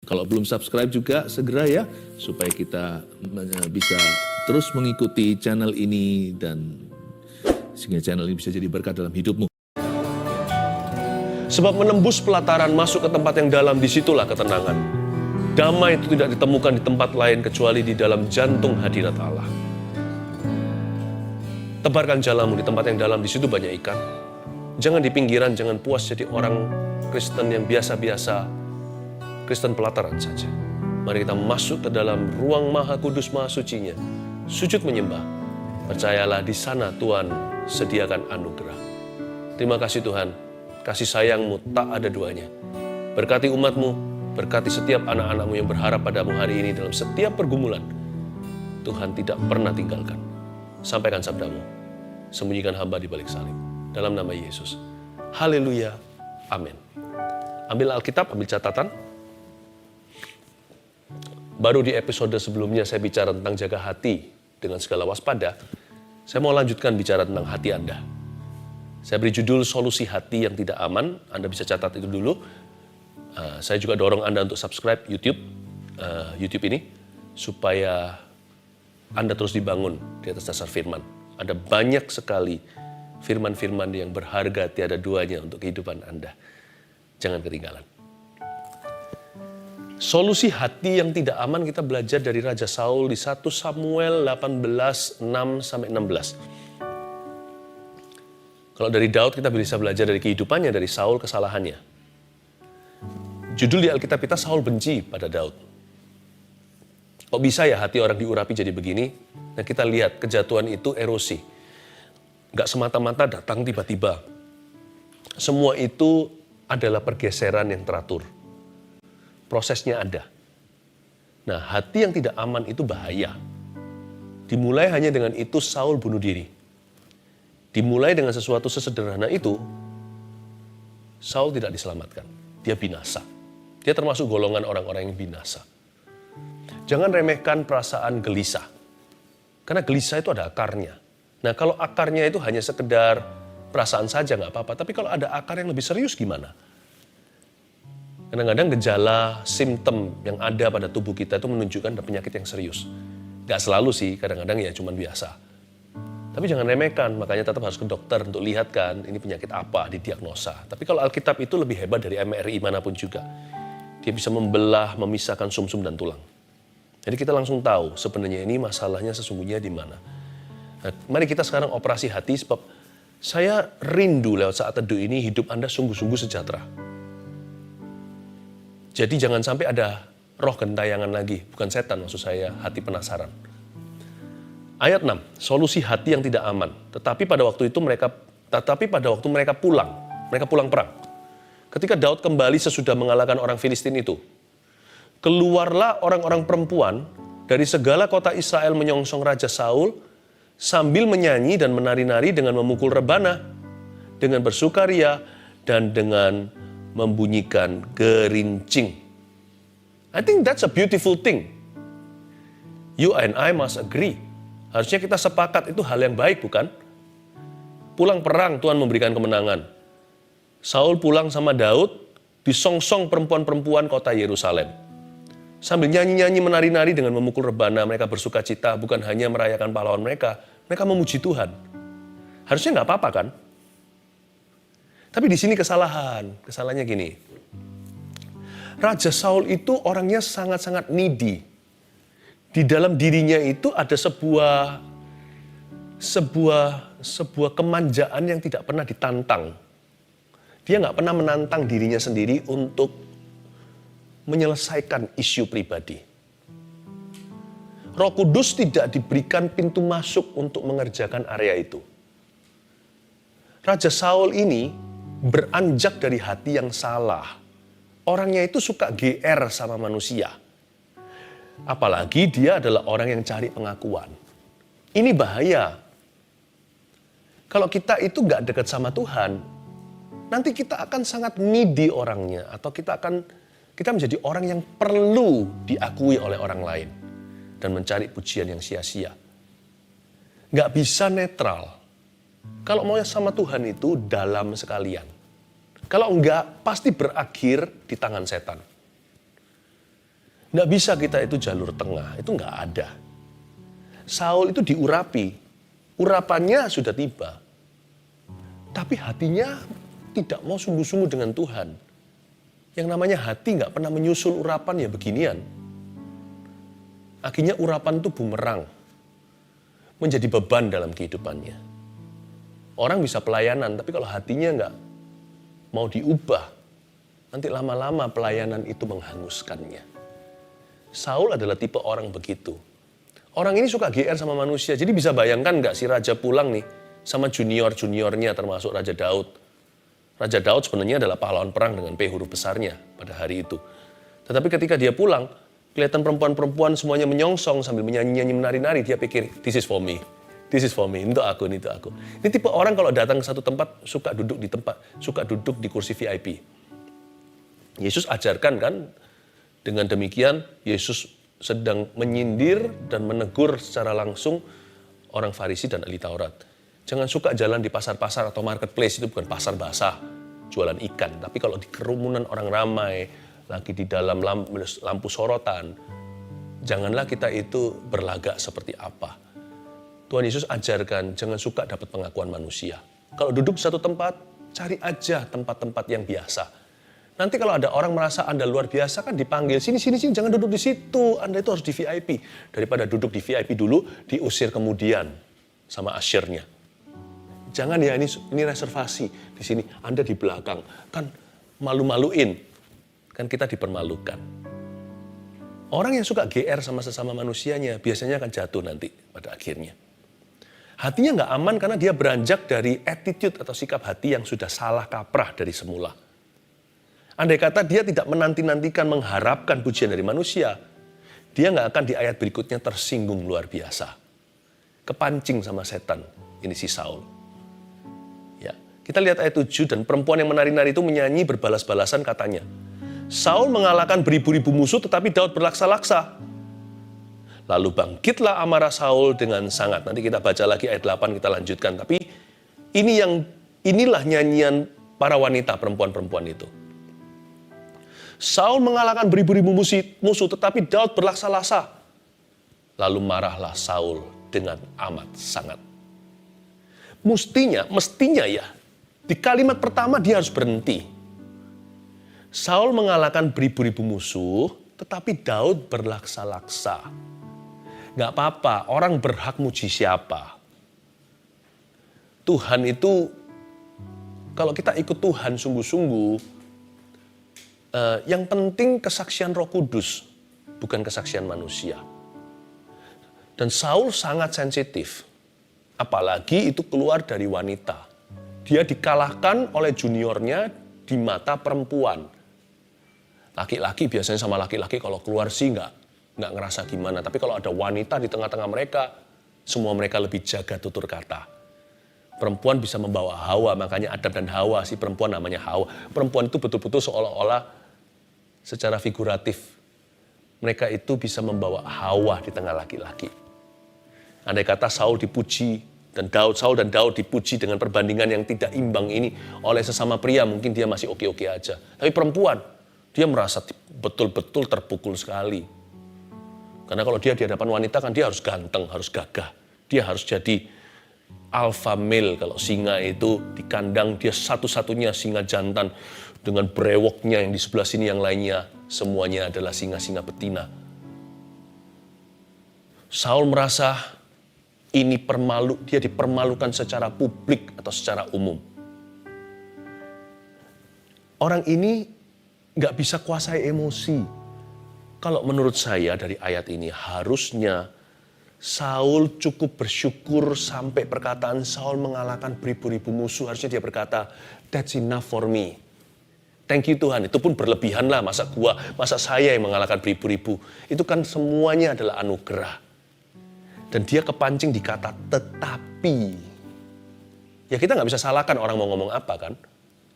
Kalau belum subscribe juga segera ya, supaya kita bisa terus mengikuti channel ini dan sehingga channel ini bisa jadi berkat dalam hidupmu. Sebab menembus pelataran masuk ke tempat yang dalam, disitulah ketenangan. Damai itu tidak ditemukan di tempat lain kecuali di dalam jantung hadirat Allah. Tebarkan jalamu di tempat yang dalam, di situ banyak ikan. Jangan di pinggiran, jangan puas jadi orang Kristen yang biasa-biasa, Kristen pelataran saja. Mari kita masuk ke dalam ruang Maha Kudus, Maha Sucinya. Sujud menyembah. Percayalah di sana Tuhan sediakan anugerah. Terima kasih Tuhan. Kasih sayang-Mu tak ada duanya. Berkati umat-Mu, berkati setiap anak-anak-Mu yang berharap padamu hari ini dalam setiap pergumulan. Tuhan tidak pernah tinggalkan. Sampaikan sabda-Mu. Sembunyikan hamba di balik salib. Dalam nama Yesus. Haleluya. Amin. Ambil Alkitab, ambil catatan. Baru di episode sebelumnya saya bicara tentang jaga hati dengan segala waspada. Saya mau lanjutkan bicara tentang hati Anda. Saya beri judul solusi hati yang tidak aman. Anda bisa catat itu dulu. Saya juga dorong Anda untuk subscribe YouTube ini supaya Anda terus dibangun di atas dasar firman. Ada banyak sekali firman-firman yang berharga tiada duanya untuk kehidupan Anda. Jangan ketinggalan. Solusi hati yang tidak aman kita belajar dari Raja Saul di 1 Samuel 18, 6-16. Kalau dari Daud kita bisa belajar dari kehidupannya, dari Saul kesalahannya. Judul di Alkitab kita, Saul benci pada Daud. Kok bisa ya hati orang diurapi jadi begini? Nah kita lihat kejatuhan itu erosi. Gak semata-mata datang tiba-tiba. Semua itu adalah pergeseran yang teratur. Prosesnya ada. Nah, hati yang tidak aman itu bahaya. Dimulai hanya dengan itu Saul bunuh diri. Dimulai dengan sesuatu sesederhana itu, Saul tidak diselamatkan. Dia binasa. Dia termasuk golongan orang-orang yang binasa. Jangan remehkan perasaan gelisah. Karena gelisah itu ada akarnya. Nah, kalau akarnya itu hanya sekedar perasaan saja nggak apa-apa. Tapi kalau ada akar yang lebih serius gimana? Kadang-kadang gejala, simptom yang ada pada tubuh kita itu menunjukkan ada penyakit yang serius. Gak selalu sih, kadang-kadang ya cuman biasa. Tapi jangan remehkan, makanya tetap harus ke dokter untuk lihat kan ini penyakit apa, didiagnosa. Tapi kalau Alkitab itu lebih hebat dari MRI manapun juga. Dia bisa membelah, memisahkan sumsum dan tulang. Jadi kita langsung tahu sebenarnya ini masalahnya sesungguhnya di mana. Nah, mari kita sekarang operasi hati sebab saya rindu lewat saat teduh ini hidup Anda sungguh-sungguh sejahtera. Jadi jangan sampai ada roh gentayangan lagi, bukan setan maksud saya, hati penasaran. Ayat 6, solusi hati yang tidak aman. Tetapi pada waktu mereka pulang perang. Ketika Daud kembali sesudah mengalahkan orang Filistin itu, keluarlah orang-orang perempuan dari segala kota Israel menyongsong Raja Saul sambil menyanyi dan menari-nari dengan memukul rebana, dengan bersukaria dan dengan membunyikan gerincing. I think that's a beautiful thing. You and I must agree. Harusnya kita sepakat itu hal yang baik, bukan? Pulang perang, Tuhan memberikan kemenangan. Saul pulang sama Daud, disongsong perempuan-perempuan kota Yerusalem. Sambil nyanyi-nyanyi, menari-nari dengan memukul rebana, mereka bersuka cita, bukan hanya merayakan pahlawan mereka memuji Tuhan. Harusnya nggak apa-apa kan? Tapi di sini kesalahannya gini. Raja Saul itu orangnya sangat-sangat needy. Di dalam dirinya itu ada sebuah kemanjaan yang tidak pernah ditantang. Dia nggak pernah menantang dirinya sendiri untuk menyelesaikan isu pribadi. Roh Kudus tidak diberikan pintu masuk untuk mengerjakan area itu. Raja Saul ini beranjak dari hati yang salah. Orangnya itu suka GR sama manusia. Apalagi dia adalah orang yang cari pengakuan. Ini bahaya. Kalau kita itu gak dekat sama Tuhan, nanti kita akan sangat needy orangnya. Atau kita menjadi orang yang perlu diakui oleh orang lain. Dan mencari pujian yang sia-sia. Gak bisa netral. Kalau mau sama Tuhan itu dalam sekalian. Kalau enggak, pasti berakhir di tangan setan. Nggak bisa kita itu jalur tengah, itu nggak ada. Saul itu diurapi, urapannya sudah tiba. Tapi hatinya tidak mau sungguh-sungguh dengan Tuhan. Yang namanya hati nggak pernah menyusul urapan ya beginian. Akhirnya urapan itu bumerang, menjadi beban dalam kehidupannya. Orang bisa pelayanan, tapi kalau hatinya nggak mau diubah, nanti lama-lama pelayanan itu menghanguskannya. Saul adalah tipe orang begitu. Orang ini suka GR sama manusia, jadi bisa bayangkan nggak si raja pulang nih sama junior-juniornya termasuk Raja Daud. Raja Daud sebenarnya adalah pahlawan perang dengan P huruf besarnya pada hari itu. Tetapi ketika dia pulang, kelihatan perempuan-perempuan semuanya menyongsong sambil menyanyi-nyanyi menari-nari, dia pikir, this is for me. This is for me, untuk aku, ini untuk aku. Ini tipe orang kalau datang ke satu tempat, suka duduk di kursi VIP. Yesus ajarkan kan, dengan demikian Yesus sedang menyindir dan menegur secara langsung orang Farisi dan ahli Taurat. Jangan suka jalan di pasar-pasar atau marketplace, itu bukan pasar basah, jualan ikan. Tapi kalau di kerumunan orang ramai, lagi di dalam lampu sorotan, janganlah kita itu berlagak seperti apa. Tuhan Yesus ajarkan, jangan suka dapat pengakuan manusia. Kalau duduk di satu tempat, cari aja tempat-tempat yang biasa. Nanti kalau ada orang merasa Anda luar biasa kan dipanggil, sini, jangan duduk di situ, Anda itu harus di VIP. Daripada duduk di VIP dulu, diusir kemudian sama asyirnya. Jangan ya, ini reservasi, di sini Anda di belakang, kan malu-maluin, kan kita dipermalukan. Orang yang suka GR sama sesama manusianya, biasanya akan jatuh nanti pada akhirnya. Hatinya nggak aman karena dia beranjak dari attitude atau sikap hati yang sudah salah kaprah dari semula. Andai kata dia tidak menanti-nantikan mengharapkan pujian dari manusia, dia nggak akan di ayat berikutnya tersinggung luar biasa. Kepancing sama setan, ini si Saul. Ya, kita lihat ayat 7, dan perempuan yang menari-nari itu menyanyi berbalas-balasan katanya, Saul mengalahkan beribu-ribu musuh tetapi Daud berlaksa-laksa. Lalu bangkitlah amarah Saul dengan sangat. Nanti kita baca lagi ayat 8, kita lanjutkan. Tapi inilah nyanyian para wanita perempuan-perempuan itu. Saul mengalahkan beribu-ribu musuh, tetapi Daud berlaksa-laksa. Lalu marahlah Saul dengan amat sangat. Mestinya ya, di kalimat pertama dia harus berhenti. Saul mengalahkan beribu-ribu musuh, tetapi Daud berlaksa-laksa. Gak apa-apa, orang berhak muji siapa. Tuhan itu, kalau kita ikut Tuhan sungguh-sungguh, yang penting kesaksian Roh Kudus, bukan kesaksian manusia. Dan Saul sangat sensitif, apalagi itu keluar dari wanita. Dia dikalahkan oleh juniornya di mata perempuan. Laki-laki biasanya sama laki-laki kalau keluar sih nggak ngerasa gimana. Tapi kalau ada wanita di tengah-tengah mereka, semua mereka lebih jaga tutur kata. Perempuan bisa membawa Hawa, makanya Adam dan Hawa, si perempuan namanya Hawa. Perempuan itu betul-betul seolah-olah secara figuratif. Mereka itu bisa membawa Hawa di tengah laki-laki. Andai kata Saul dipuji, Saul dan Daud dipuji dengan perbandingan yang tidak imbang ini oleh sesama pria, mungkin dia masih oke-oke aja. Tapi perempuan, dia merasa betul-betul terpukul sekali. Karena kalau dia di hadapan wanita kan dia harus ganteng, harus gagah. Dia harus jadi alpha male. Kalau singa itu di kandang dia satu-satunya singa jantan. Dengan brewoknya yang di sebelah sini yang lainnya semuanya adalah singa-singa betina. Saul merasa dia dipermalukan secara publik atau secara umum. Orang ini gak bisa kuasai emosi. Kalau menurut saya dari ayat ini harusnya Saul cukup bersyukur sampai perkataan Saul mengalahkan beribu-ribu musuh. Harusnya dia berkata, that's enough for me. Thank you Tuhan, itu pun berlebihan lah, masa saya yang mengalahkan beribu-ribu. Itu kan semuanya adalah anugerah. Dan dia kepancing di kata tetapi. Ya kita gak bisa salahkan orang mau ngomong apa kan.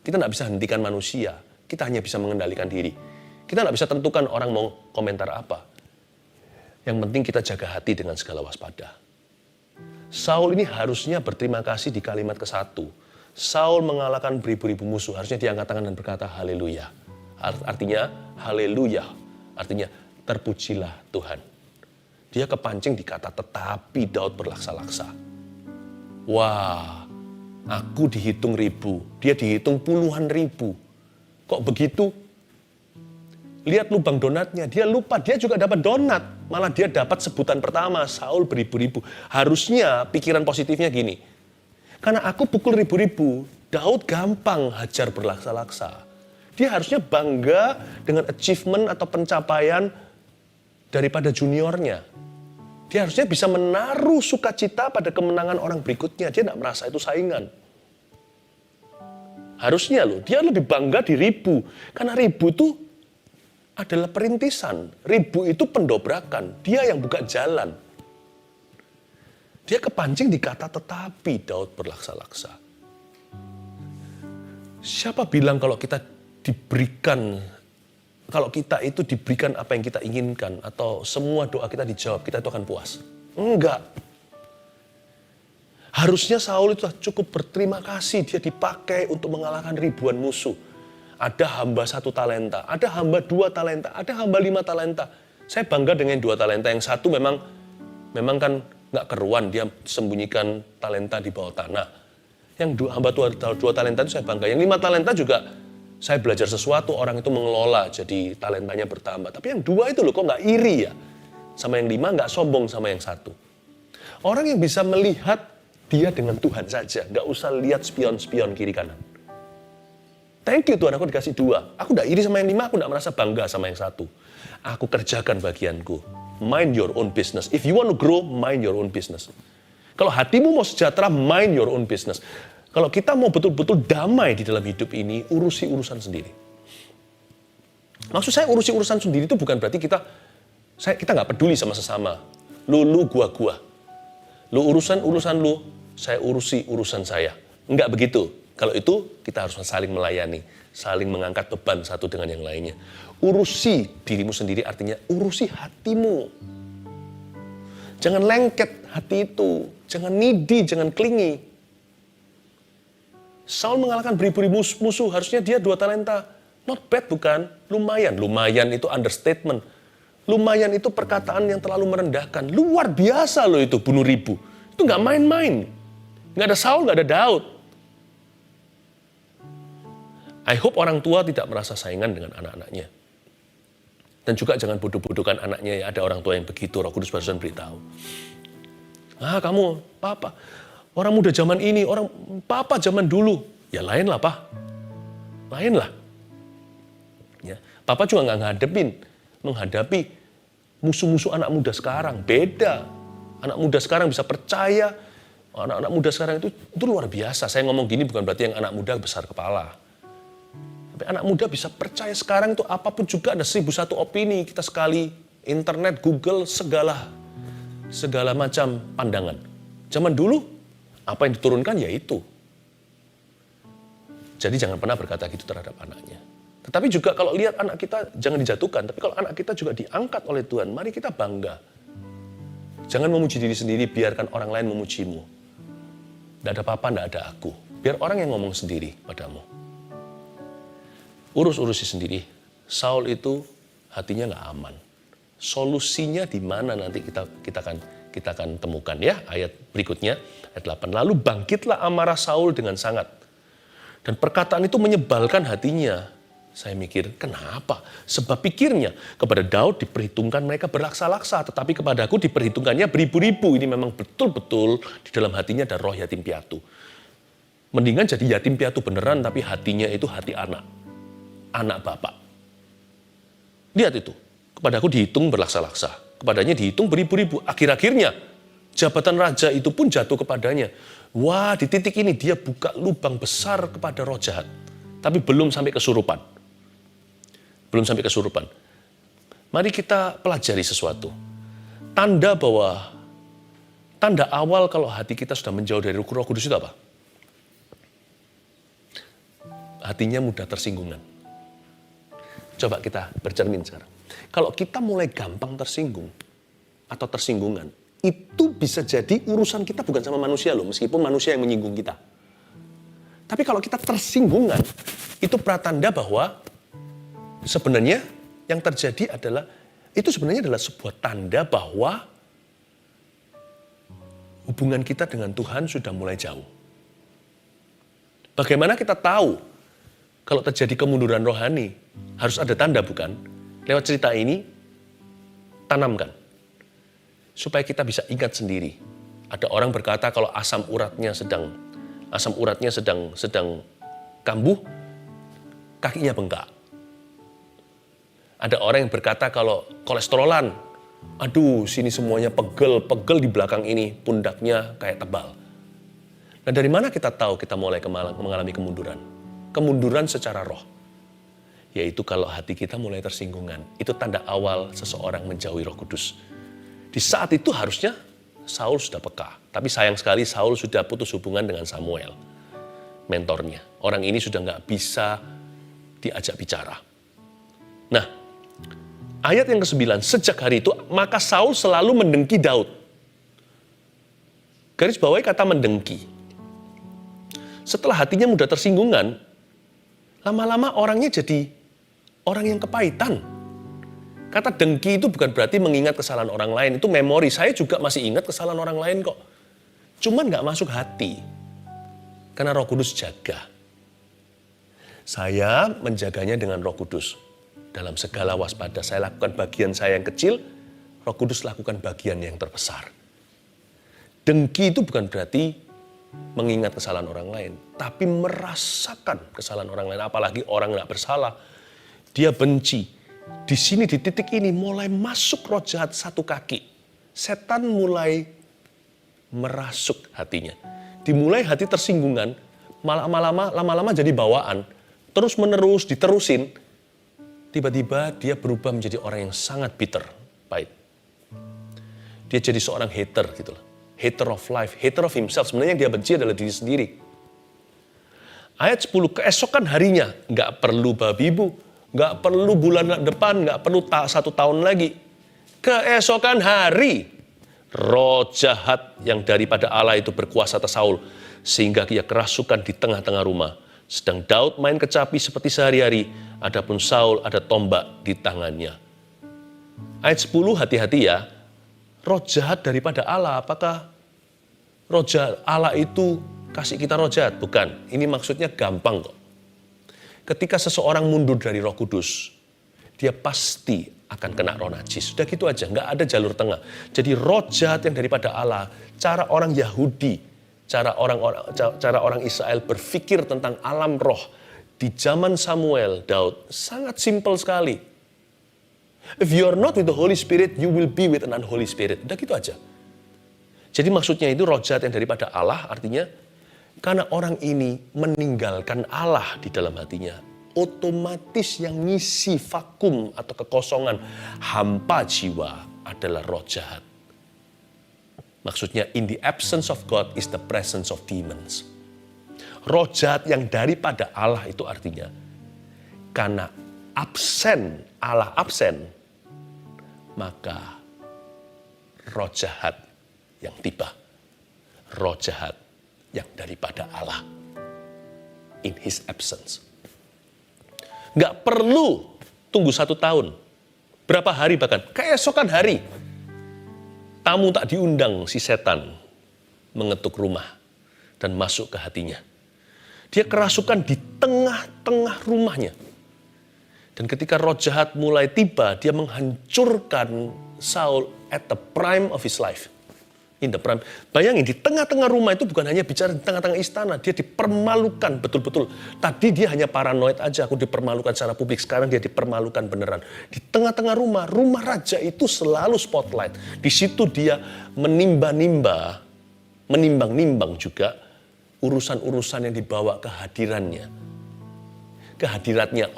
Kita gak bisa hentikan manusia, kita hanya bisa mengendalikan diri. Kita nggak bisa tentukan orang mau komentar apa. Yang penting kita jaga hati dengan segala waspada. Saul ini harusnya berterima kasih di kalimat ke-1. Saul mengalahkan beribu-ribu musuh. Harusnya dia angkat tangan dan berkata haleluya. Artinya haleluya. Artinya terpujilah Tuhan. Dia kepancing di kata tetapi Daud berlaksa-laksa. Wah, aku dihitung ribu, dia dihitung puluhan ribu. Kok begitu? Lihat lubang donatnya, dia lupa dia juga dapat donat. Malah dia dapat sebutan pertama, Saul beribu-ribu. Harusnya pikiran positifnya gini, karena aku pukul ribu-ribu, Daud gampang hajar berlaksa-laksa. Dia harusnya bangga dengan achievement atau pencapaian daripada juniornya. Dia harusnya bisa menaruh sukacita pada kemenangan orang berikutnya. Dia tidak merasa itu saingan. Harusnya loh, dia lebih bangga di ribu. Karena ribu itu adalah perintisan. Ribu itu pendobrakan. Dia yang buka jalan. Dia kepancing di kata tetapi Daud berlaksa-laksa. Siapa bilang kalau kita itu diberikan apa yang kita inginkan, atau semua doa kita dijawab, kita itu akan puas? Enggak. Harusnya Saul itu cukup berterima kasih, dia dipakai untuk mengalahkan ribuan musuh. Ada hamba 1 talenta, ada hamba 2 talenta, ada hamba 5 talenta. Saya bangga dengan 2 talenta, yang satu memang kan nggak keruan, dia sembunyikan talenta di bawah tanah. Yang hamba 2 talenta itu saya bangga, yang 5 talenta juga saya belajar sesuatu, orang itu mengelola, jadi talentanya bertambah. Tapi yang 2 itu loh, kok nggak iri ya? Sama yang 5 nggak sombong sama yang 1. Orang yang bisa melihat dia dengan Tuhan saja, nggak usah lihat spion-spion kiri kanan. Thank you Tuhan, aku dikasih 2. Aku nggak iri sama yang 5, aku nggak merasa bangga sama yang 1. Aku kerjakan bagianku. Mind your own business. If you want to grow, mind your own business. Kalau hatimu mau sejahtera, mind your own business. Kalau kita mau betul-betul damai di dalam hidup ini, urusi urusan sendiri. Maksud saya urusi urusan sendiri itu bukan berarti kita nggak peduli sama sesama. Lu, gua. Lu urusan lu, saya urusi urusan saya. Enggak begitu. Kalau itu kita harus saling melayani, saling mengangkat beban satu dengan yang lainnya. Urusi dirimu sendiri artinya urusi hatimu. Jangan lengket hati itu, jangan needy, jangan clingy. Saul mengalahkan beribu-ribu musuh, harusnya dia 2 talenta. Not bad bukan? Lumayan itu understatement. Lumayan itu perkataan yang terlalu merendahkan. Luar biasa loh itu, bunuh ribu. Itu nggak main-main. Nggak ada Saul, nggak ada Daud. I hope orang tua tidak merasa saingan dengan anak-anaknya. Dan juga jangan bodoh-bodohkan anaknya, ya. Ada orang tua yang begitu, Roh Kudus barusan beritahu. Kamu, papa, orang muda zaman ini, orang papa zaman dulu. Ya lain lah, Pak. Lain lah. Ya, papa juga nggak menghadapi musuh-musuh anak muda sekarang. Beda. Anak muda sekarang bisa percaya. Anak-anak muda sekarang itu luar biasa. Saya ngomong gini bukan berarti yang anak muda besar kepala. Tapi anak muda bisa percaya sekarang itu apapun juga ada 1001 opini. Kita sekali internet, Google, segala macam pandangan. Zaman dulu, apa yang diturunkan ya itu. Jadi jangan pernah berkata gitu terhadap anaknya. Tetapi juga kalau lihat anak kita, jangan dijatuhkan. Tapi kalau anak kita juga diangkat oleh Tuhan, mari kita bangga. Jangan memuji diri sendiri, biarkan orang lain memujimu. Tidak ada papa, tidak ada aku. Biar orang yang ngomong sendiri padamu. Urusi sendiri. Saul itu hatinya nggak aman. Solusinya di mana nanti kita akan temukan ya. Ayat berikutnya, ayat 8. Lalu bangkitlah amarah Saul dengan sangat. Dan perkataan itu menyebalkan hatinya. Saya mikir, kenapa? Sebab pikirnya, kepada Daud diperhitungkan mereka berlaksa-laksa, tetapi kepada aku diperhitungkannya beribu-ribu. Ini memang betul-betul di dalam hatinya ada roh yatim piatu. Mendingan jadi yatim piatu beneran, tapi hatinya itu hati anak. Anak bapak. Lihat itu, kepada aku dihitung berlaksa-laksa. Kepadanya dihitung beribu-ribu. Akhir-akhirnya, jabatan raja itu pun jatuh kepadanya. Wah, di titik ini dia buka lubang besar kepada roh jahat. Tapi belum sampai kesurupan. Mari kita pelajari sesuatu. Tanda awal kalau hati kita sudah menjauh dari Roh Kudus itu apa? Hatinya mudah tersinggungan. Coba kita bercermin sekarang. Kalau kita mulai gampang tersinggung atau tersinggungan, itu bisa jadi urusan kita bukan sama manusia loh, meskipun manusia yang menyinggung kita. Tapi kalau kita tersinggungan, itu pratanda bahwa sebenarnya yang terjadi adalah itu sebenarnya adalah sebuah tanda bahwa hubungan kita dengan Tuhan sudah mulai jauh. Bagaimana kita tahu kalau terjadi kemunduran rohani? Harus ada tanda, bukan? Lewat cerita ini, tanamkan. Supaya kita bisa ingat sendiri. Ada orang berkata kalau asam uratnya sedang kambuh, kakinya bengkak. Ada orang yang berkata kalau kolesterolan, aduh sini semuanya pegel di belakang ini, pundaknya kayak tebal. Nah, dari mana kita tahu kita mulai mengalami kemunduran? Kemunduran secara roh. Yaitu kalau hati kita mulai tersinggungan. Itu tanda awal seseorang menjauhi Roh Kudus. Di saat itu harusnya Saul sudah peka. Tapi sayang sekali Saul sudah putus hubungan dengan Samuel, mentornya. Orang ini sudah nggak bisa diajak bicara. Nah, ayat yang ke-9, sejak hari itu maka Saul selalu mendengki Daud. Garis bawahi kata mendengki. Setelah hatinya mudah tersinggungan, lama-lama orangnya jadi orang yang kepahitan. Kata dengki itu bukan berarti mengingat kesalahan orang lain. Itu memori. Saya juga masih ingat kesalahan orang lain kok. Cuman gak masuk hati. Karena Roh Kudus jaga. Saya menjaganya dengan Roh Kudus. Dalam segala waspada, saya lakukan bagian saya yang kecil, Roh Kudus lakukan bagian yang terbesar. Dengki itu bukan berarti mengingat kesalahan orang lain, tapi merasakan kesalahan orang lain, apalagi orang gak bersalah. Dia benci. Di sini, di titik ini, mulai masuk roh jahat satu kaki. Setan mulai merasuk hatinya. Dimulai hati tersinggungan, lama-lama jadi bawaan. Terus menerus, diterusin. Tiba-tiba dia berubah menjadi orang yang sangat bitter, pahit. Dia jadi seorang hater gitu loh. Hater of life, hater of himself. Sebenarnya yang dia benci adalah diri sendiri. Ayat 10, keesokan harinya, nggak perlu babi ibu, nggak perlu bulan depan, nggak perlu 1 tahun lagi. Keesokan hari, roh jahat yang daripada Allah itu berkuasa atas Saul, sehingga ia kerasukan di tengah-tengah rumah. Sedang Daud main kecapi seperti sehari-hari, adapun Saul ada tombak di tangannya. Ayat 10, hati-hati ya. Roh jahat daripada Allah, apakah roh jahat Allah itu kasih kita roh jahat? Bukan, ini maksudnya gampang kok. Ketika seseorang mundur dari Roh Kudus, dia pasti akan kena roh najis. Sudah gitu aja, nggak ada jalur tengah. Jadi roh jahat yang daripada Allah, cara orang Yahudi, cara orang Israel berpikir tentang alam roh di zaman Samuel, Daud, sangat simpel sekali. If you are not with the Holy Spirit, you will be with an unholy spirit. Udah gitu aja. Jadi maksudnya itu roh jahat yang daripada Allah, artinya karena orang ini meninggalkan Allah di dalam hatinya, otomatis yang ngisi vakum atau kekosongan, hampa jiwa adalah roh jahat. Maksudnya in the absence of God is the presence of demons. Roh jahat yang daripada Allah itu artinya karena Allah absen, maka roh jahat yang tiba. Roh jahat yang daripada Allah. In his absence. Nggak perlu tunggu 1 tahun. Berapa hari bahkan. Keesokan hari. Tamu tak diundang si setan mengetuk rumah dan masuk ke hatinya. Dia kerasukan di tengah-tengah rumahnya. Dan ketika roh jahat mulai tiba, dia menghancurkan Saul at the prime of his life. In the prime. Bayangin, di tengah-tengah rumah itu bukan hanya bicara di tengah-tengah istana. Dia dipermalukan betul-betul. Tadi dia hanya paranoid aja, aku dipermalukan secara publik. Sekarang dia dipermalukan beneran. Di tengah-tengah rumah raja itu selalu spotlight. Di situ dia menimbang-nimbang juga urusan-urusan yang dibawa kehadirannya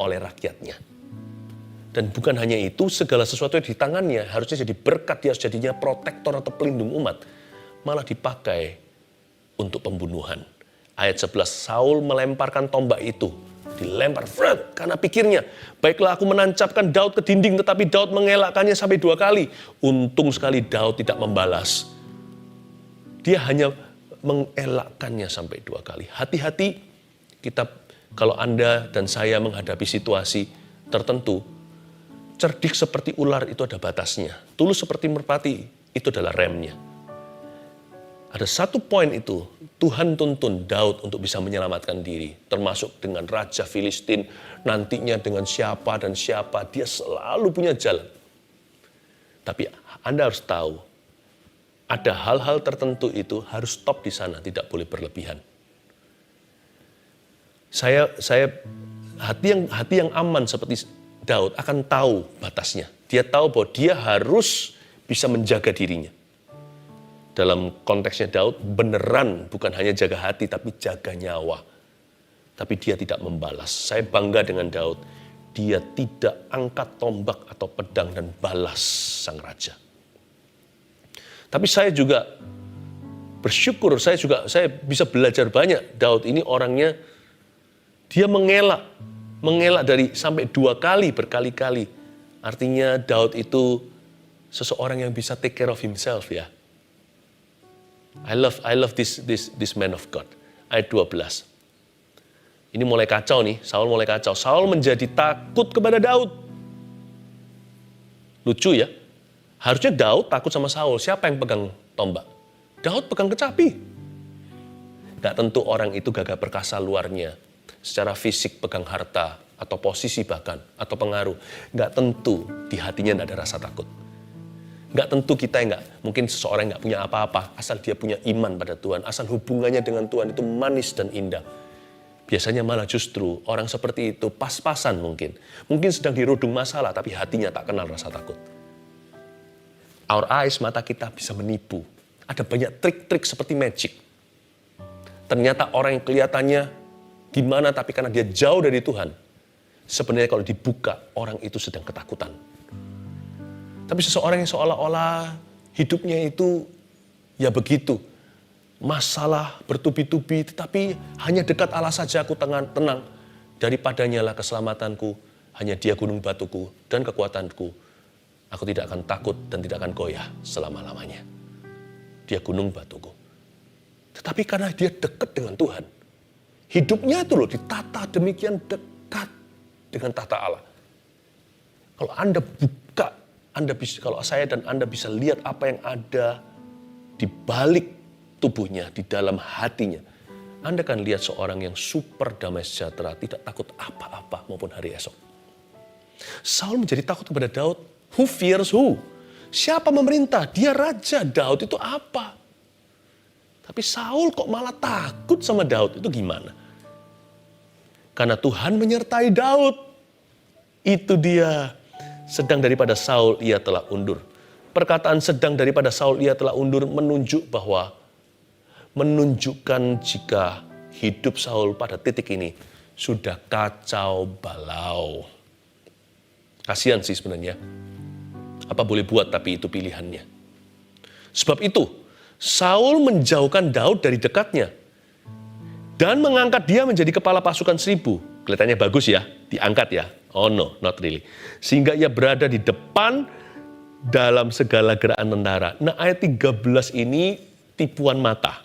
oleh rakyatnya. Dan bukan hanya itu, segala sesuatu yang di tangannya harusnya jadi berkat, dia harus jadinya protektor atau pelindung umat. Malah dipakai untuk pembunuhan. Ayat 11, Saul melemparkan tombak itu. Dilempar, karena pikirnya, baiklah aku menancapkan Daud ke dinding, tetapi Daud mengelakkannya sampai 2 kali. Untung sekali Daud tidak membalas. Dia hanya mengelakkannya sampai 2 kali. Hati-hati, kalau Anda dan saya menghadapi situasi tertentu, cerdik seperti ular itu ada batasnya. Tulus seperti merpati itu adalah remnya. Ada satu poin itu, Tuhan tuntun Daud untuk bisa menyelamatkan diri. Termasuk dengan Raja Filistin, nantinya dengan siapa dan siapa. Dia selalu punya jalan. Tapi Anda harus tahu, ada hal-hal tertentu itu harus stop di sana, tidak boleh berlebihan. Hati yang aman seperti Daud akan tahu batasnya. Dia tahu bahwa dia harus bisa menjaga dirinya. Dalam konteksnya Daud, beneran bukan hanya jaga hati, tapi jaga nyawa. Tapi dia tidak membalas. Saya bangga dengan Daud. Dia tidak angkat tombak atau pedang dan balas sang raja. Tapi saya juga bersyukur, saya bisa belajar banyak. Daud ini orangnya, dia mengelak dari sampai 2 kali, berkali-kali. Artinya Daud itu seseorang yang bisa take care of himself ya. I love this man of God. Ayat 12. Ini mulai kacau nih, Saul mulai kacau. Saul menjadi takut kepada Daud. Lucu ya. Harusnya Daud takut sama Saul. Siapa yang pegang tombak? Daud pegang kecapi. Gak tentu orang itu gagah perkasa luarnya. Secara fisik pegang harta, atau posisi bahkan, atau pengaruh. Gak tentu di hatinya gak ada rasa takut. Gak tentu mungkin seseorang gak punya apa-apa, asal dia punya iman pada Tuhan, asal hubungannya dengan Tuhan itu manis dan indah. Biasanya malah justru orang seperti itu pas-pasan mungkin. Mungkin sedang dirudung masalah, tapi hatinya tak kenal rasa takut. Our eyes, mata kita bisa menipu. Ada banyak trik-trik seperti magic. Ternyata orang yang kelihatannya gimana, tapi karena dia jauh dari Tuhan, sebenarnya kalau dibuka, orang itu sedang ketakutan. Tapi seseorang yang seolah-olah hidupnya itu ya begitu. Masalah bertubi-tubi, tetapi hanya dekat Allah saja aku tenang. Daripadanya lah keselamatanku, hanya Dia gunung batuku dan kekuatanku. Aku tidak akan takut dan tidak akan goyah selama-lamanya. Dia gunung batuku. Tetapi karena dia dekat dengan Tuhan, hidupnya itu loh ditata demikian dekat dengan tata Allah. Kalau Anda buka, kalau saya dan Anda bisa lihat apa yang ada di balik tubuhnya, di dalam hatinya, Anda akan lihat seorang yang super damai sejahtera, tidak takut apa-apa maupun hari esok. Saul menjadi takut kepada Daud. Who fears who? Siapa memerintah? Dia raja. Daud itu apa? Tapi Saul kok malah takut sama Daud? Itu gimana? Karena Tuhan menyertai Daud. Itu dia. Sedang daripada Saul ia telah undur. Perkataan sedang daripada Saul ia telah undur menunjukkan jika hidup Saul pada titik ini sudah kacau balau. Kasihan sih sebenarnya. Apa boleh buat, tapi itu pilihannya. Sebab itu, Saul menjauhkan Daud dari dekatnya dan mengangkat dia menjadi kepala pasukan 1000. Kelihatannya bagus ya, diangkat ya. Oh no, not really. Sehingga ia berada di depan dalam segala gerakan tentara. Nah, ayat 13 ini tipuan mata.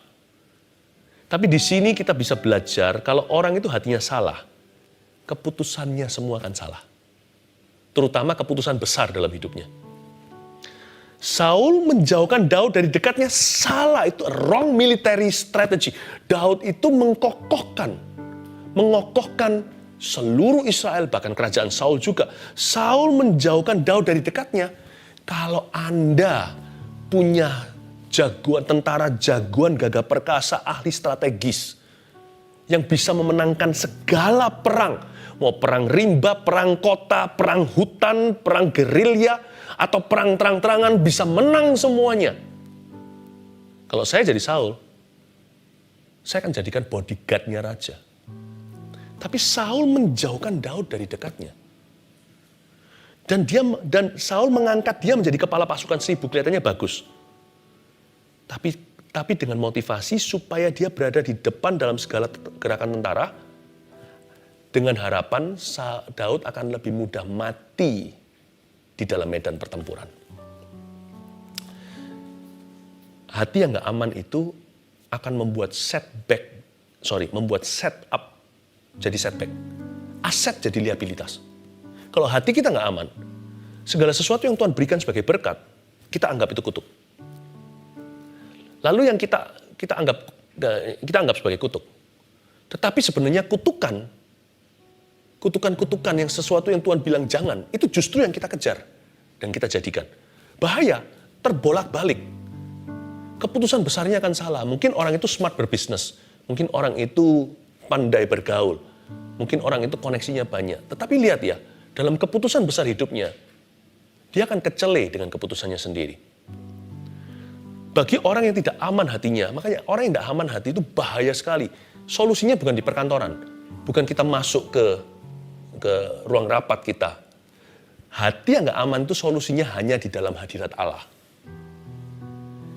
Tapi di sini kita bisa belajar kalau orang itu hatinya salah, keputusannya semua akan salah. Terutama keputusan besar dalam hidupnya. Saul menjauhkan Daud dari dekatnya, salah, itu wrong military strategy. Daud itu mengokohkan seluruh Israel, bahkan kerajaan Saul juga. Saul menjauhkan Daud dari dekatnya. Kalau Anda punya tentara jagoan gagah perkasa, ahli strategis, yang bisa memenangkan segala perang, mau perang rimba, perang kota, perang hutan, perang gerilya, atau perang terang-terangan, bisa menang semuanya. Kalau saya jadi Saul, saya akan jadikan bodyguard-nya raja. Tapi Saul menjauhkan Daud dari dekatnya. Dan Saul mengangkat dia menjadi kepala pasukan 1000, kelihatannya bagus. Tapi dengan motivasi supaya dia berada di depan dalam segala gerakan tentara, dengan harapan Daud akan lebih mudah mati di dalam medan pertempuran. Hati yang gak aman itu akan membuat setup jadi setback. Aset jadi liabilitas. Kalau hati kita gak aman, Segala sesuatu yang Tuhan berikan sebagai berkat, kita anggap itu kutuk. Lalu yang kita anggap sebagai kutuk. Tetapi sebenarnya kutukan yang sesuatu yang Tuhan bilang jangan, itu justru yang kita kejar dan kita jadikan. Bahaya, terbolak-balik. Keputusan besarnya akan salah. Mungkin orang itu smart berbisnis, mungkin orang itu pandai bergaul, mungkin orang itu koneksinya banyak. Tetapi lihat ya, dalam keputusan besar hidupnya, dia akan kecele dengan keputusannya sendiri. Bagi orang yang tidak aman hatinya, makanya orang yang tidak aman hati itu bahaya sekali. Solusinya bukan di perkantoran, bukan kita masuk ke ruang rapat kita. Hati yang nggak aman itu solusinya hanya di dalam hadirat Allah.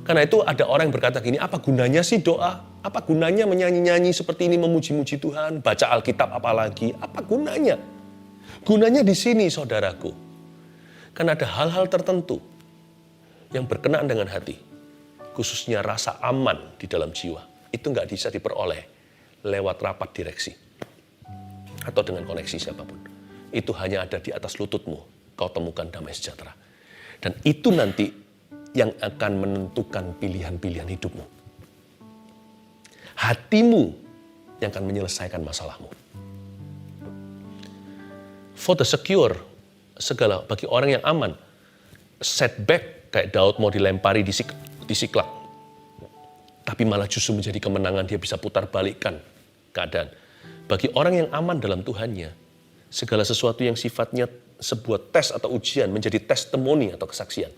Karena itu ada orang yang berkata gini, apa gunanya sih doa? Apa gunanya menyanyi-nyanyi seperti ini, memuji-muji Tuhan, baca Alkitab apalagi? Apa gunanya? Gunanya di sini, saudaraku. Karena ada hal-hal tertentu yang berkenaan dengan hati, khususnya rasa aman di dalam jiwa. Itu nggak bisa diperoleh lewat rapat direksi atau dengan koneksi siapapun. Itu hanya ada di atas lututmu, kau temukan damai sejahtera. Dan itu nanti yang akan menentukan pilihan-pilihan hidupmu. Hatimu yang akan menyelesaikan masalahmu. For the secure, bagi orang yang aman, setback kayak Daud mau dilempari di Siklak, tapi malah justru menjadi kemenangan, dia bisa putar balikkan keadaan. Bagi orang yang aman dalam Tuhannya, segala sesuatu yang sifatnya sebuah tes atau ujian menjadi testimoni atau kesaksian.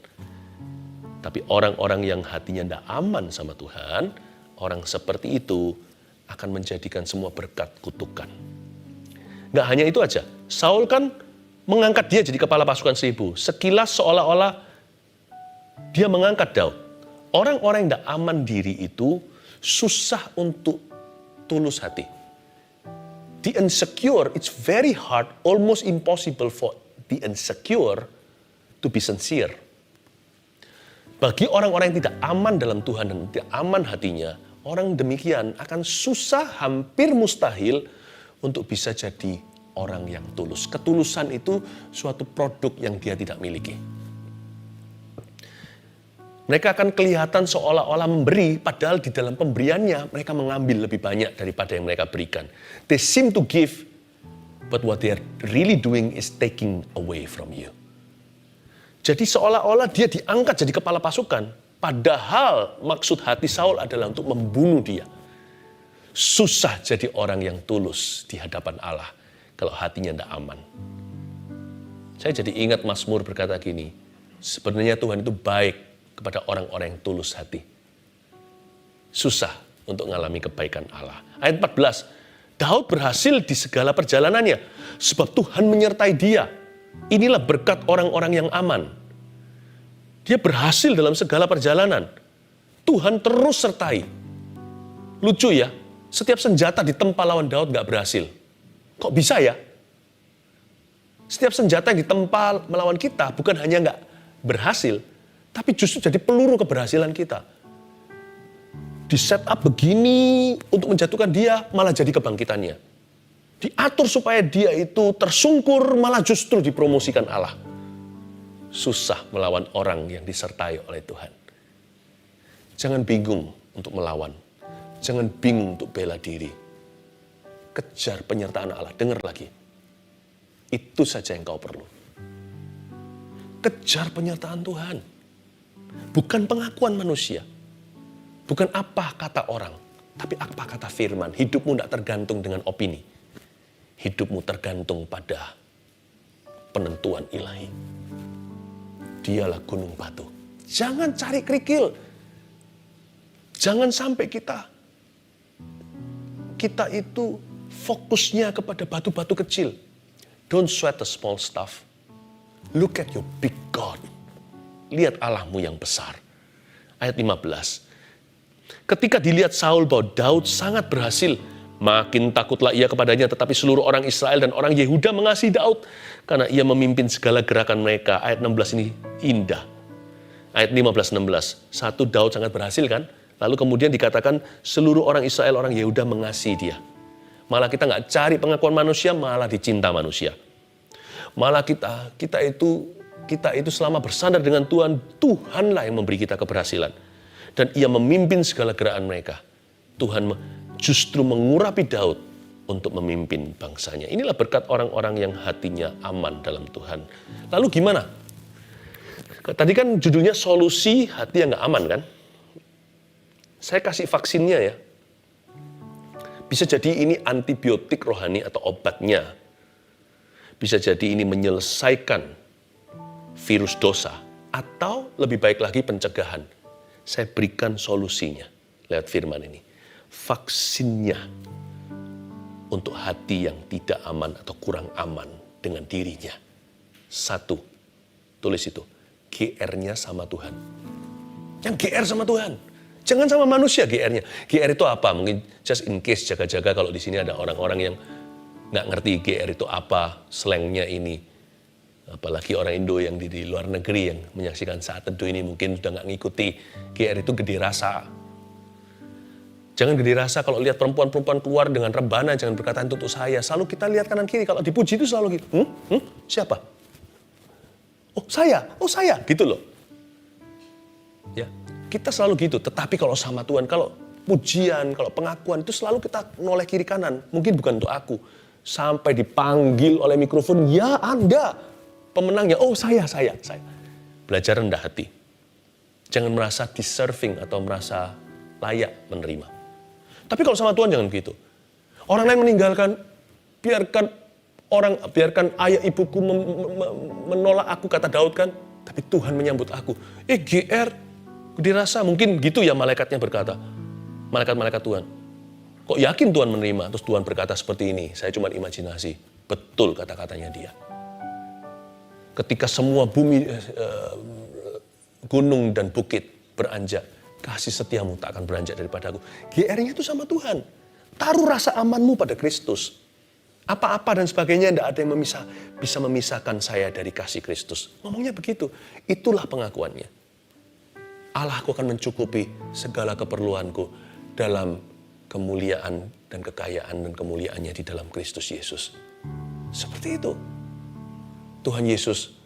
Tapi orang-orang yang hatinya tidak aman sama Tuhan, orang seperti itu akan menjadikan semua berkat kutukan. Nggak hanya itu aja, Saul kan mengangkat dia jadi kepala pasukan 1000. Sekilas seolah-olah dia mengangkat Daud. Orang-orang yang tidak aman diri itu susah untuk tulus hati. The insecure, it's very hard, almost impossible for the insecure to be sincere. Bagi orang-orang yang tidak aman dalam Tuhan dan tidak aman hatinya, orang demikian akan susah, hampir mustahil untuk bisa jadi orang yang tulus. Ketulusan itu suatu produk yang dia tidak miliki. Mereka akan kelihatan seolah-olah memberi, padahal di dalam pemberiannya mereka mengambil lebih banyak daripada yang mereka berikan. They seem to give, but what they are really doing is taking away from you. Jadi seolah-olah dia diangkat jadi kepala pasukan, padahal maksud hati Saul adalah untuk membunuh dia. Susah jadi orang yang tulus di hadapan Allah kalau hatinya tidak aman. Saya jadi ingat Mazmur berkata gini, sebenarnya Tuhan itu baik kepada orang-orang yang tulus hati. Susah untuk mengalami kebaikan Allah. Ayat 14, Daud berhasil di segala perjalanannya, sebab Tuhan menyertai dia. Inilah berkat orang-orang yang aman. Dia berhasil dalam segala perjalanan. Tuhan terus sertai. Lucu ya, setiap senjata ditempa lawan Daud gak berhasil. Kok bisa ya? Setiap senjata yang ditempa melawan kita bukan hanya gak berhasil, tapi justru jadi peluru keberhasilan kita. Di set up begini untuk menjatuhkan dia, malah jadi kebangkitannya. Diatur supaya dia itu tersungkur, malah justru dipromosikan Allah. Susah melawan orang yang disertai oleh Tuhan. Jangan bingung untuk melawan. Jangan bingung untuk bela diri. Kejar penyertaan Allah. Dengar lagi. Itu saja yang kau perlu. Kejar penyertaan Tuhan. Bukan pengakuan manusia. Bukan apa kata orang. Tapi apa kata firman. Hidupmu tidak tergantung dengan opini. Hidupmu tergantung pada penentuan ilahi. Dialah gunung batu. Jangan cari kerikil. Jangan sampai kita itu fokusnya kepada batu-batu kecil. Don't sweat the small stuff. Look at your big God. Lihat Allahmu yang besar. Ayat 15. Ketika dilihat Saul bahwa Daud sangat berhasil, makin takutlah ia kepadanya, tetapi seluruh orang Israel dan orang Yehuda mengasihi Daud karena ia memimpin segala gerakan mereka. Ayat 16 ini indah. Ayat 15-16. Satu, Daud sangat berhasil kan? Lalu kemudian dikatakan seluruh orang Israel, orang Yehuda mengasihi dia. Malah kita nggak cari pengakuan manusia, malah dicinta manusia. Malah kita itu kita itu selama bersandar dengan Tuhan, Tuhanlah yang memberi kita keberhasilan. Dan Ia memimpin segala gerakan mereka. Tuhan justru mengurapi Daud untuk memimpin bangsanya. Inilah berkat orang-orang yang hatinya aman dalam Tuhan. Lalu gimana? Tadi kan judulnya solusi hati yang gak aman kan? Saya kasih vaksinnya ya. Bisa jadi ini antibiotik rohani atau obatnya. Bisa jadi ini menyelesaikan virus dosa. Atau lebih baik lagi pencegahan. Saya berikan solusinya lewat firman ini. Vaksinnya untuk hati yang tidak aman atau kurang aman dengan dirinya. 1, tulis itu, GR-nya sama Tuhan. Yang GR sama Tuhan. Jangan sama manusia GR-nya. GR itu apa? Mungkin just in case, jaga-jaga kalau di sini ada orang-orang yang nggak ngerti GR itu apa, slangnya ini. Apalagi orang Indo yang di luar negeri yang menyaksikan saat teduh ini mungkin sudah nggak ngikuti. GR itu gede rasa. Jangan gede rasa kalau lihat perempuan-perempuan keluar dengan rebana, jangan berkata itu untuk saya. Selalu kita lihat kanan kiri, kalau dipuji itu selalu gitu. Siapa? Oh saya, gitu loh. Ya, kita selalu gitu. Tetapi kalau sama Tuhan, kalau pujian, kalau pengakuan itu selalu kita noleh kiri kanan. Mungkin bukan untuk aku. Sampai dipanggil oleh mikrofon, ya Anda pemenangnya. Oh saya. Belajar rendah hati. Jangan merasa deserving atau merasa layak menerima. Tapi kalau sama Tuhan jangan begitu. Orang lain meninggalkan, biarkan ayah ibuku menolak aku, kata Daud kan. Tapi Tuhan menyambut aku. GR, dirasa mungkin gitu ya malaikatnya berkata. Malaikat-malaikat Tuhan. Kok yakin Tuhan menerima? Terus Tuhan berkata seperti ini, saya cuma imajinasi. Betul kata-katanya dia. Ketika semua bumi, gunung dan bukit beranjak, kasih setiamu tak akan beranjak daripada aku. GR-nya itu sama Tuhan. Taruh rasa amanmu pada Kristus. Apa-apa dan sebagainya, tidak ada yang bisa memisahkan saya dari kasih Kristus. Ngomongnya begitu. Itulah pengakuannya. Allahku akan mencukupi segala keperluanku dalam kemuliaan dan kekayaan dan kemuliaannya di dalam Kristus Yesus. Seperti itu. Tuhan Yesus,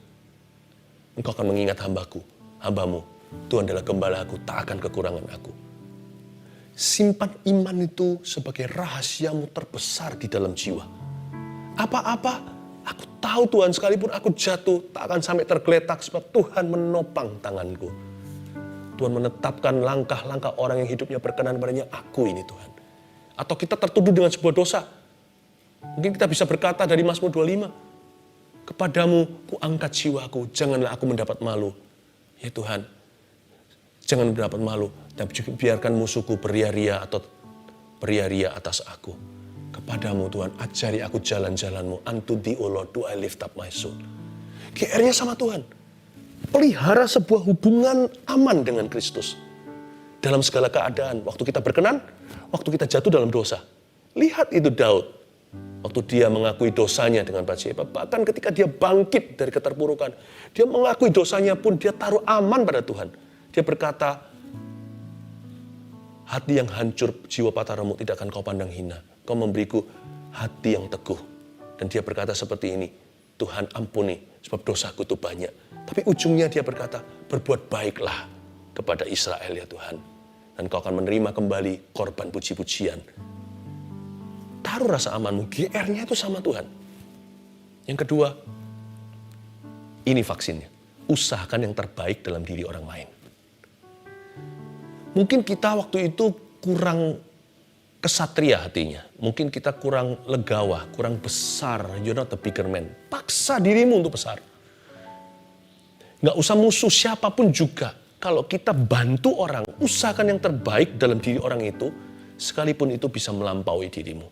Engkau akan mengingat hambamu. Tuhan adalah gembalaku, tak akan kekurangan aku. Simpan iman itu sebagai rahasiamu terbesar di dalam jiwa. Apa-apa, aku tahu Tuhan, sekalipun aku jatuh, tak akan sampai tergeletak sebab Tuhan menopang tanganku. Tuhan menetapkan langkah-langkah orang yang hidupnya berkenan padanya, aku ini Tuhan. Atau kita tertuduh dengan sebuah dosa. Mungkin kita bisa berkata dari Mazmur 25, kepadamu ku angkat jiwaku, janganlah aku mendapat malu. Ya Tuhan, jangan mendapat malu, dan biarkan musuhku beria-ria atas aku. Kepadamu Tuhan, ajari aku jalan-jalanmu. Unto thee, O Lord, do I lift up my soul. GR-nya sama Tuhan. Pelihara sebuah hubungan aman dengan Kristus. Dalam segala keadaan, waktu kita berkenan, waktu kita jatuh dalam dosa. Lihat itu Daud. Waktu dia mengakui dosanya dengan Batsyeba, bahkan ketika dia bangkit dari keterpurukan, dia mengakui dosanya pun dia taruh aman pada Tuhan. Dia berkata, hati yang hancur, jiwa patah remuk tidak akan kau pandang hina. Kau memberiku hati yang teguh. Dan dia berkata seperti ini, Tuhan ampuni sebab dosaku itu banyak. Tapi ujungnya dia berkata, berbuat baiklah kepada Israel ya Tuhan. Dan kau akan menerima kembali korban puji-pujian. Taruh rasa amanmu, GR-nya itu sama Tuhan. Yang kedua, ini vaksinnya. Usahakan yang terbaik dalam diri orang lain. Mungkin kita waktu itu kurang kesatria hatinya. Mungkin kita kurang legawa, kurang besar. You're not a bigger man. Paksa dirimu untuk besar. Nggak usah musuh siapapun juga. Kalau kita bantu orang, usahakan yang terbaik dalam diri orang itu, sekalipun itu bisa melampaui dirimu.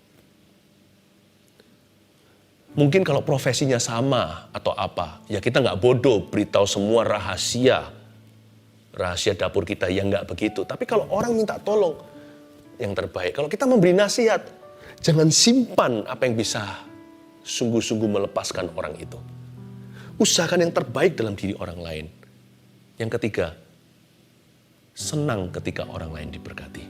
Mungkin kalau profesinya sama atau apa, ya kita nggak bodoh beritahu semua rahasia dapur kita, yang nggak begitu. Tapi kalau orang minta tolong, yang terbaik. Kalau kita memberi nasihat, jangan simpan apa yang bisa sungguh-sungguh melepaskan orang itu. Usahakan yang terbaik dalam diri orang lain. Yang ketiga, senang ketika orang lain diberkati.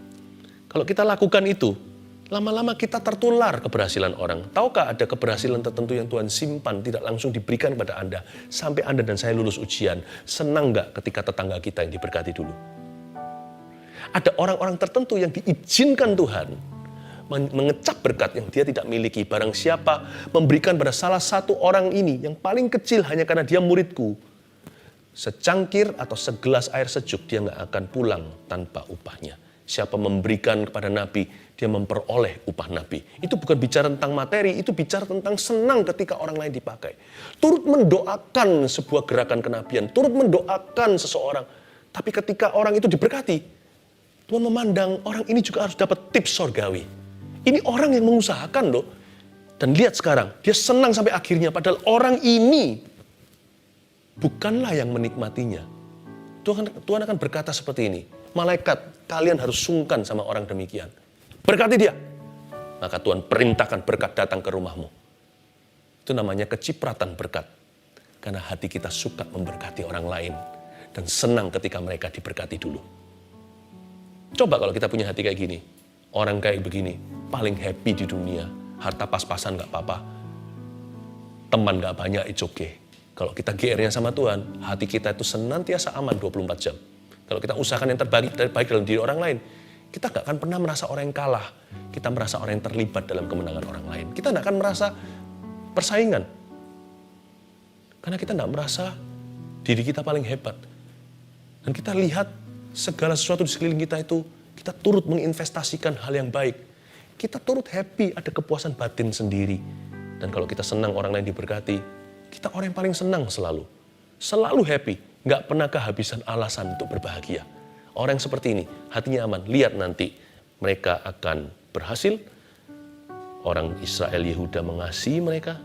Kalau kita lakukan itu, lama-lama kita tertular keberhasilan orang. Tahukah ada keberhasilan tertentu yang Tuhan simpan, tidak langsung diberikan kepada Anda. Sampai Anda dan saya lulus ujian. Senang nggak ketika tetangga kita yang diberkati dulu? Ada orang-orang tertentu yang diizinkan Tuhan mengecap berkat yang dia tidak miliki. Barang siapa memberikan pada salah satu orang ini yang paling kecil hanya karena dia muridku, secangkir atau segelas air sejuk dia nggak akan pulang tanpa upahnya. Siapa memberikan kepada Nabi, dia memperoleh upah Nabi. Itu bukan bicara tentang materi, itu bicara tentang senang ketika orang lain dipakai. Turut mendoakan sebuah gerakan kenabian, turut mendoakan seseorang. Tapi ketika orang itu diberkati, Tuhan memandang orang ini juga harus dapat tips sorgawi. Ini orang yang mengusahakan loh. Dan lihat sekarang, dia senang sampai akhirnya. Padahal orang ini bukanlah yang menikmatinya. Tuhan akan berkata seperti ini. Malaikat, kalian harus sungkan sama orang demikian. Berkati dia. Maka Tuhan perintahkan berkat datang ke rumahmu. Itu namanya kecipratan berkat. Karena hati kita suka memberkati orang lain. Dan senang ketika mereka diberkati dulu. Coba kalau kita punya hati kayak gini. Orang kayak begini, paling happy di dunia. Harta pas-pasan gak apa-apa. Teman gak banyak, it's okay. Kalau kita GR-nya sama Tuhan, hati kita itu senantiasa aman 24 jam. Kalau kita usahakan yang terbaik dalam diri orang lain, kita gak akan pernah merasa orang yang kalah. Kita merasa orang yang terlibat dalam kemenangan orang lain. Kita gak akan merasa persaingan. Karena kita gak merasa diri kita paling hebat. Dan kita lihat segala sesuatu di sekeliling kita itu, kita turut menginvestasikan hal yang baik. Kita turut happy, ada kepuasan batin sendiri. Dan kalau kita senang orang lain diberkati, kita orang yang paling senang selalu. Selalu happy. Gak pernah kehabisan alasan untuk berbahagia. Orang yang seperti ini, hatinya aman. Lihat nanti, mereka akan berhasil. Orang Israel Yehuda mengasihi mereka.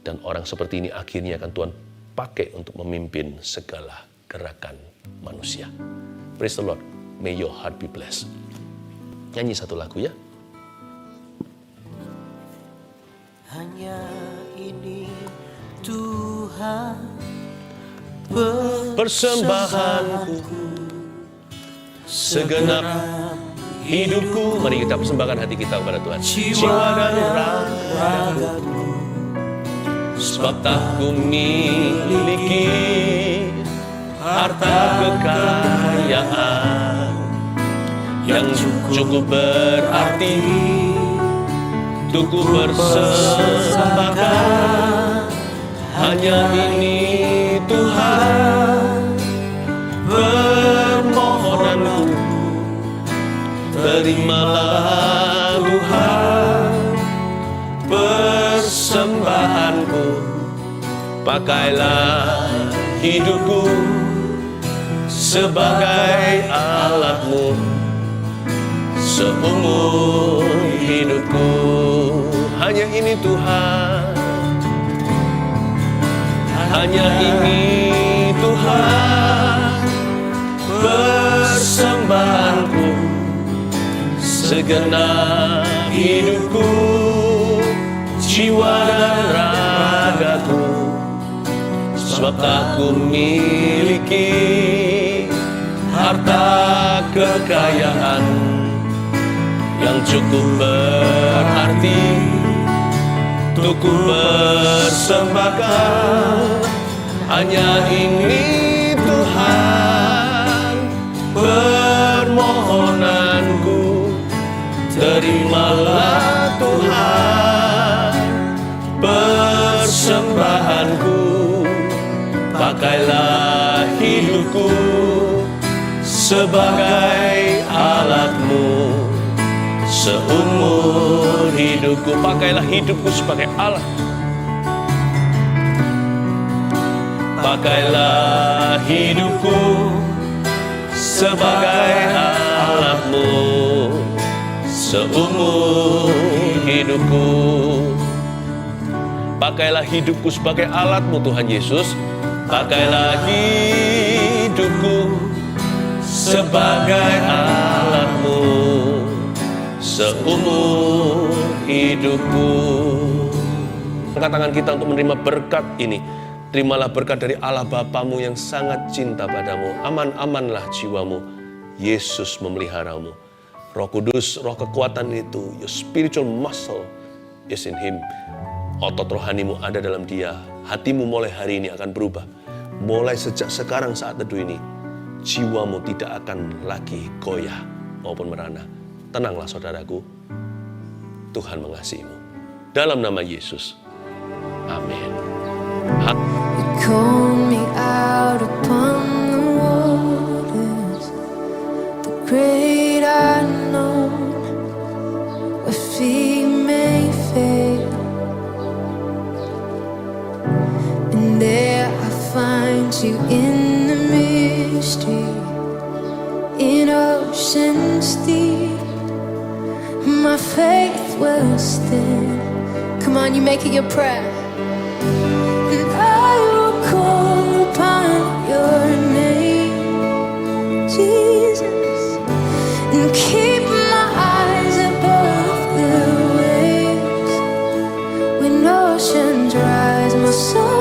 Dan orang seperti ini akhirnya akan Tuhan pakai untuk memimpin segala gerakan manusia. Praise the Lord. May your heart be blessed. Nyanyi satu lagu ya. Hanya ini Tuhan persembahanku, segenap hidupku. Mari kita persembahkan hati kita kepada Tuhan. Jiwa dan ragaku, sebab tak ku miliki harta kekayaan yang cukup berarti untuk ku persembahkan. Hanya ini Tuhan permohonanku, terimalah Tuhan persembahanku. Pakailah hidupku sebagai alatmu seumur hidupku. Hanya ini Tuhan, hanya ini Tuhan persembahanku, segenap hidupku, jiwa dan ragaku. Sebab tak ku miliki harta kekayaan yang cukup berarti untuk ku persembahkan. Hanya ini Tuhan permohonanku, terimalah Tuhan persembahanku. Pakailah hidupku sebagai alatmu seumur hidupku. Pakailah hidupku sebagai alat. Pakailah hidupku sebagai alatmu seumur hidupku. Pakailah hidupku sebagai alatmu Tuhan Yesus. Pakailah hidupku sebagai alatmu seumur hidupku. Angkat tangan kita untuk menerima berkat ini. Terimalah berkat dari Allah Bapamu yang sangat cinta padamu. Aman-amanlah jiwamu. Yesus memeliharamu. Roh Kudus, roh kekuatan itu, your spiritual muscle is in him. Otot rohanimu ada dalam dia. Hatimu mulai hari ini akan berubah. Mulai sejak sekarang saat teduh ini, jiwamu tidak akan lagi goyah maupun merana. Tenanglah saudaraku, Tuhan mengasihimu. Dalam nama Yesus, amin. You called me out upon the waters, the great unknown, where feet may fail. And there I find you in the mystery, in oceans deep. My faith will stand. Come on, you make it your prayer. And I will call upon your name, Jesus, and keep my eyes above the waves. When oceans rise, my soul